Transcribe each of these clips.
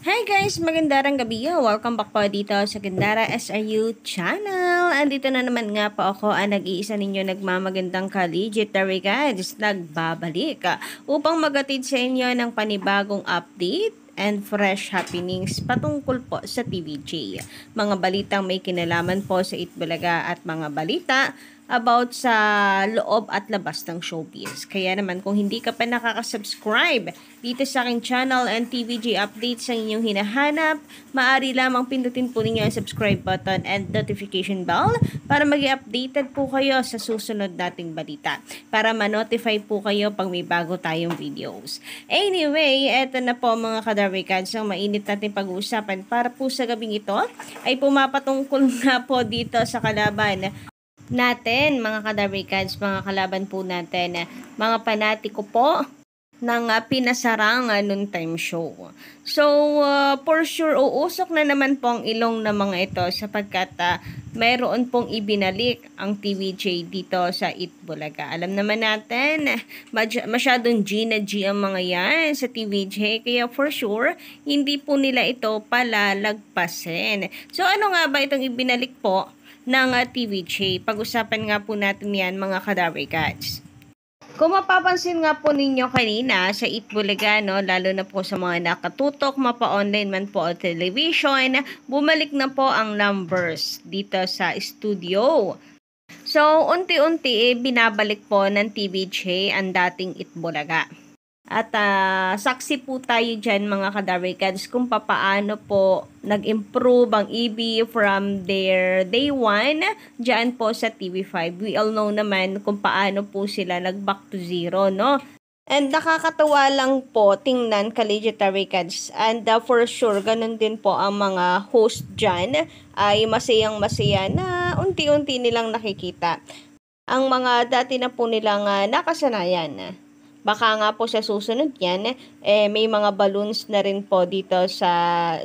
Hi guys! Magandang gabi. Welcome back po dito sa Gandara SRU channel. Andito na naman nga po ako ang nag-iisa ninyo nagmamagandang ka-legendary guys. Nagbabalik upang magatid sa inyo ng panibagong update and fresh happenings patungkol po sa TVJ. Mga balitang may kinalaman po sa Itbulaga at mga balita about sa loob at labas ng showbiz. Kaya naman kung hindi ka pa nakaka-subscribe dito sa aking channel and TVJ updates ang inyong hinahanap, maaari lamang pindutin po ninyo ang subscribe button and notification bell para maging updated po kayo sa susunod nating balita. Para ma-notify po kayo pag may bago tayong videos. Anyway, eto na po mga kadarikads ang mainit natin pag-uusapan para po sa gabing ito ay pumapatungkol nga po dito sa kalaban natin, mga kadarikads, mga kalaban po natin, mga panatiko po ng pinasarang noon time show. So, for sure, uusok na naman po ang ilong ng mga ito sapagkat mayroon pong ibinalik ang TVJ dito sa Itbulaga. Alam naman natin, masyadong G na G ang mga yan sa TVJ, kaya for sure, hindi po nila ito palalagpasin. So, ano nga ba itong ibinalik po ng TVJ? Pag-usapan nga po natin yan mga kadarikads. Kung mapapansin nga po ninyo kanina sa Itbulaga, no, lalo na po sa mga nakatutok, mapa-online man po o television, bumalik na po ang numbers dito sa studio. So, unti-unti binabalik po ng TVJ ang dating Itbulaga. At saksi po tayo dyan mga kadarikads kung papaano po nag-improve ang EB from their day 1 dyan po sa TV5. We all know naman kung paano po sila nag-back to zero, no? And nakakatawa lang po tingnan ka-legendary and for sure ganun din po ang mga host dyan ay masayang masaya na unti-unti nilang nakikita ang mga dati na po nilang nakasanayan. Baka nga po sa susunod yan, may mga balloons na rin po dito sa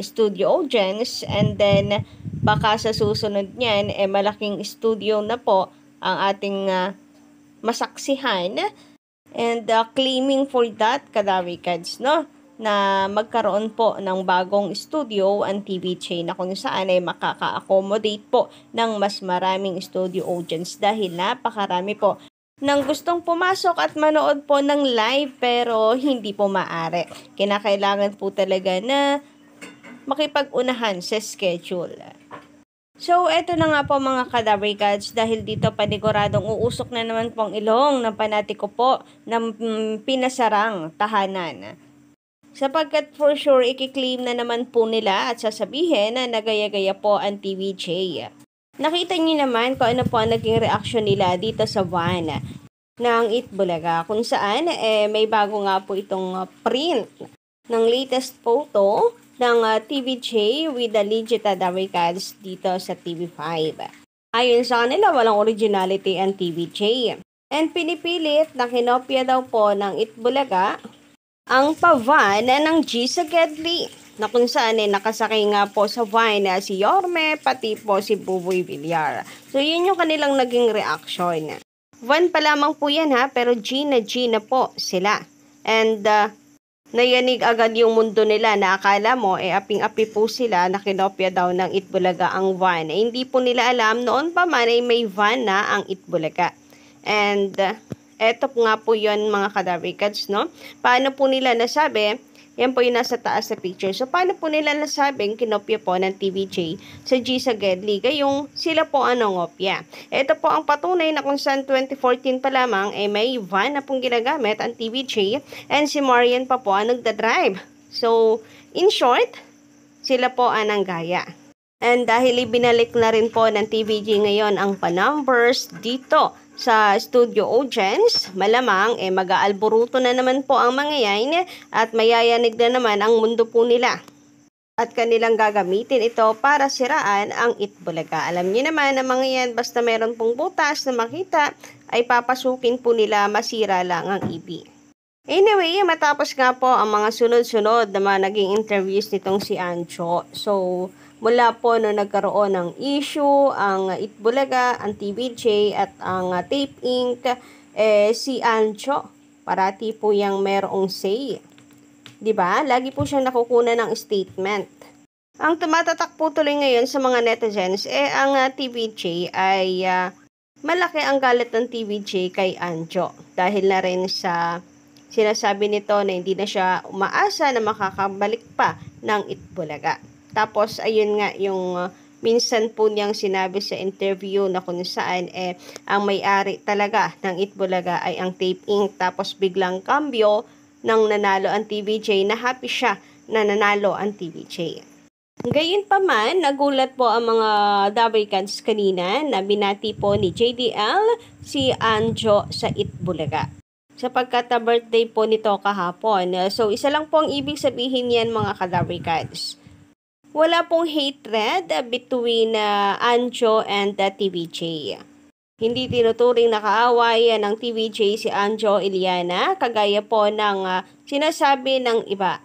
studio audience, and then baka sa susunod yan, malaking studio na po ang ating masaksihan, and claiming for that, kadarikads, no? Na magkaroon po ng bagong studio ang TVJ na kung saan ay makaka-accommodate po ng mas maraming studio audience dahil napakarami po nang gustong pumasok at manood po ng live pero hindi po maaari. Kinakailangan po talaga na makipag-unahan sa schedule. So, eto na nga po mga kadarikads dahil dito paniguradong uusok na naman pong ilong ng panatiko po ng pinasarang tahanan. Sapagkat for sure, ikiklaim na naman po nila at sasabihin na nagaya-gaya po ang TVJ. Nakita niyo naman kung ano po ang naging reaksyon nila dito sa van ng Itbulaga kung saan may bago nga po itong print ng latest photo ng TVJ with the legit Darikads dito sa TV5. Ayon sa kanila, walang originality ang TVJ. And pinipilit na kinopya daw po ng Itbulaga ang pavan ng G sa Gedli, na kung saan nakasakay nga po sa van si Yorme, pati po si Buboy Villar. So, yun yung kanilang naging reaction. Van pa lamang po yan ha, pero G na po sila. And, nayanig agad yung mundo nila na akala mo, aping-api po sila na kinopya daw ng Itbulaga ang van. Hindi po nila alam, noon pa man ay may van na ang Itbulaga. And, eto nga po yun mga kadarikads, no? Paano po nila nasabi? Yan po yung nasa taas sa picture. So, paano po nila nasabing kinopya po ng TVJ sa G sa Gedli? Gayong sila po ang nangopya. Ito po ang patunay na kung saan 2014 pa lamang may van na pong ginagamit ang TVJ and si Marian pa po ang nagdadrive. So, in short, sila po ang nanggaya. And dahil ibinalik na rin po ng TVJ ngayon ang pa-numbers dito sa studio audience, malamang mag-aalboruto na naman po ang mga yan at mayayanig na naman ang mundo po nila. At kanilang gagamitin ito para siraan ang Itbulaga. Alam niyo naman ang mga yan, basta meron pong butas na makita, ay papasukin po nila, masira lang ang EB. Anyway, matapos nga po ang mga sunod-sunod na mga naging interviews nitong si Ancho. So, mula po no nagkaroon ng issue ang Itbulaga, ang TVJ at ang Tape Inc. Si Ancho, parati po yung merong say. 'Di ba? Lagi po siyang nakukunan ng statement. Ang tumatatak po tuloy ngayon sa mga netizens, ang TVJ ay malaki ang galit ng TVJ kay Anjo. Dahil na rin sa sinasabi nito na hindi na siya umaasa na makakabalik pa ng Itbulaga. Tapos, ayun nga, yung minsan po niyang sinabi sa interview na kung saan ang may-ari talaga ng Itbulaga ay ang Tape Inc. Tapos biglang cambio nang nanalo ang TVJ na happy siya na nanalo ang TVJ. Gayunpaman, nagulat po ang mga Dabaricans kanina na binati po ni JDL si Anjo sa Itbulaga. Sapagkat birthday po nito kahapon. So, isa lang po ang ibig sabihin yan mga Dabaricans. Wala pong hatred between Anjo and TVJ. Hindi tinuturing na kaaway ng TVJ si Anjo Iliana, kagaya po ng sinasabi ng iba.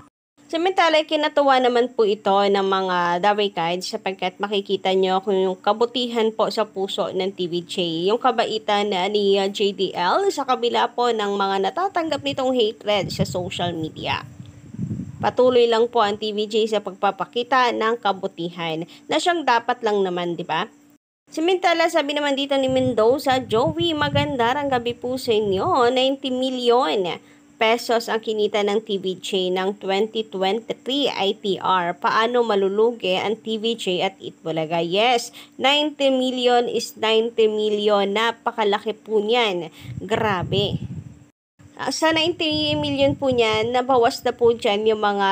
Samantala, kinatuwa naman po ito ng mga Dabaricans sapagkat makikita nyo kung yung kabutihan po sa puso ng TVJ, yung kabaitan ni JDL sa kabila po ng mga natatanggap nitong hatred sa social media. Patuloy lang po ang TVJ sa pagpapakita ng kabutihan na siyang dapat lang naman, di ba? Samantala, sabi naman dito ni Mendoza, Joey, maganda ang gabi po sa inyo, 90 million pesos ang kinita ng TVJ ng 2023 ITR. Paano malulugi ang TVJ at Itbulaga? Yes, 90 million is 90 million. Napakalaki po niyan. Grabe. Sa 90 million po niyan, nabawas na po dyan yung mga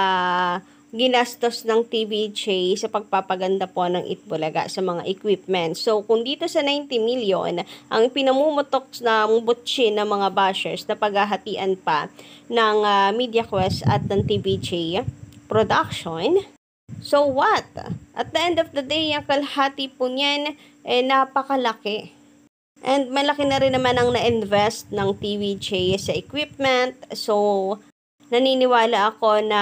ginastos ng TVJ sa pagpapaganda po ng Itbulaga sa mga equipment. So, kung dito sa 90 million, ang pinamumutok ng butsin ng mga bashers na paghahatian pa ng MediaQuest at ng TVJ production, so what? At the end of the day, ang kalahati po niyan, napakalaki. And malaki na rin naman ang na-invest ng TVJ sa equipment. So, naniniwala ako na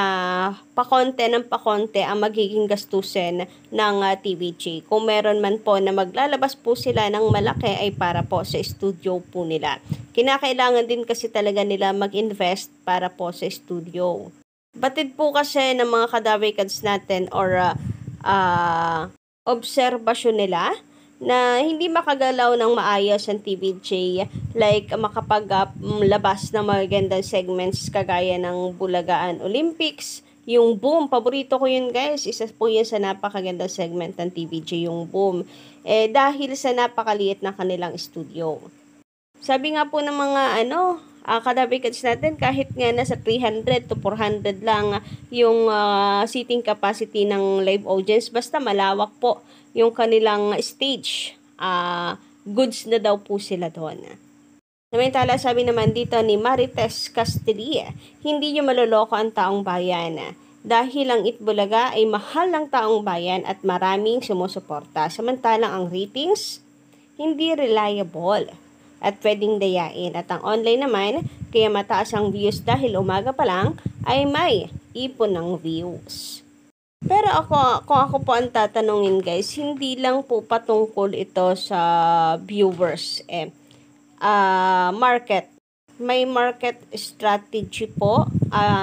pakonte ng pakonte ang magiging gastusin ng TVJ. Kung meron man po na maglalabas po sila ng malaki ay para po sa studio po nila. Kinakailangan din kasi talaga nila mag-invest para po sa studio. Batid po kasi ng mga Dabaricans natin or obserbasyon nila na hindi makagalaw ng maayos ang TVJ, like makapaglabas ng magagandang segments kagaya ng Bulagaan Olympics, yung Boom, paborito ko yun guys, isa po yun sa napakagandang segment ng TVJ, yung Boom, dahil sa napakaliit na kanilang studio. Sabi nga po ng mga Dabaricans natin, kahit nga nasa 300 to 400 lang yung seating capacity ng live audience, basta malawak po yung kanilang stage, goods na daw po sila doon. Samantala, sabi naman dito ni Marites Castilla, hindi nyo maloloko ang taong bayan dahil ang Itbulaga ay mahal ng taong bayan at maraming sumusuporta. Samantalang ang ratings, hindi reliable at pwedeng dayain. At ang online naman, kaya mataas ang views dahil umaga pa lang ay may ipon ng views. Pero kung ako po ang tatanungin guys, hindi lang po patungkol ito sa viewers market. May market strategy po,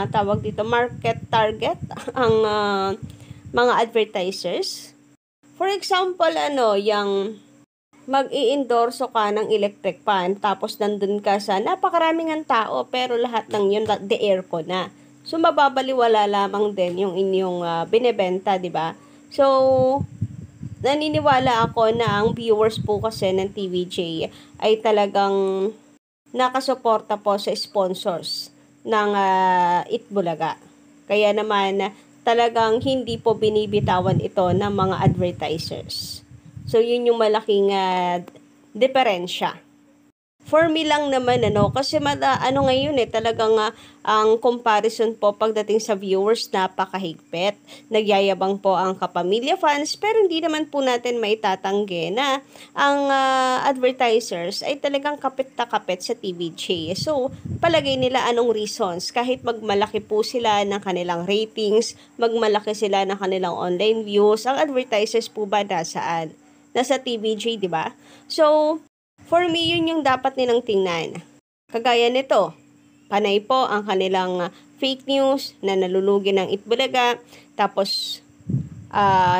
tawag dito market target ang mga advertisers. For example, yung mag-i-endorso ka ng electric fan tapos nandun ka sa napakaraming ang tao pero lahat ng yun the aircon na. So, mababaliwala lamang din yung inyong binebenta, di ba? So, naniniwala ako na ang viewers po kasi ng TVJ ay talagang nakasuporta po sa sponsors ng Itbulaga. Kaya naman, talagang hindi po binibitawan ito ng mga advertisers. So, yun yung malaking diferensya. For me lang naman, kasi ngayon talagang ang comparison po pagdating sa viewers, napakahigpit. Nagyayabang po ang kapamilya fans, pero hindi naman po natin maitatanggi na ang advertisers ay talagang kapit na kapit sa TVJ. So, palagay nila anong reasons. Kahit magmalaki po sila ng kanilang ratings, magmalaki sila ng kanilang online views, ang advertisers po ba nasaan? Nasa TVJ, di ba? So, for me, yun yung dapat nilang tingnan. Kagaya nito, panay po ang kanilang fake news na nalulugi ng Itbulaga, tapos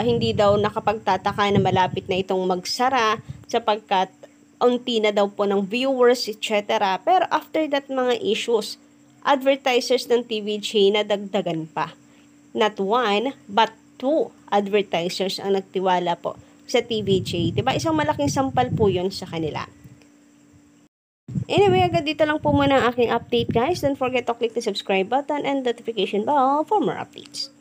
hindi daw nakapagtataka na malapit na itong magsara sapagkat unti na daw po ng viewers, etc. Pero after that mga issues, advertisers ng TVJ na dagdagan pa. Not one, but two advertisers ang nagtiwala po sa TVJ. Diba? Isang malaking sampal po yun sa kanila. Anyway, agad dito lang po muna ang aking update guys. Don't forget to click the subscribe button and notification bell for more updates.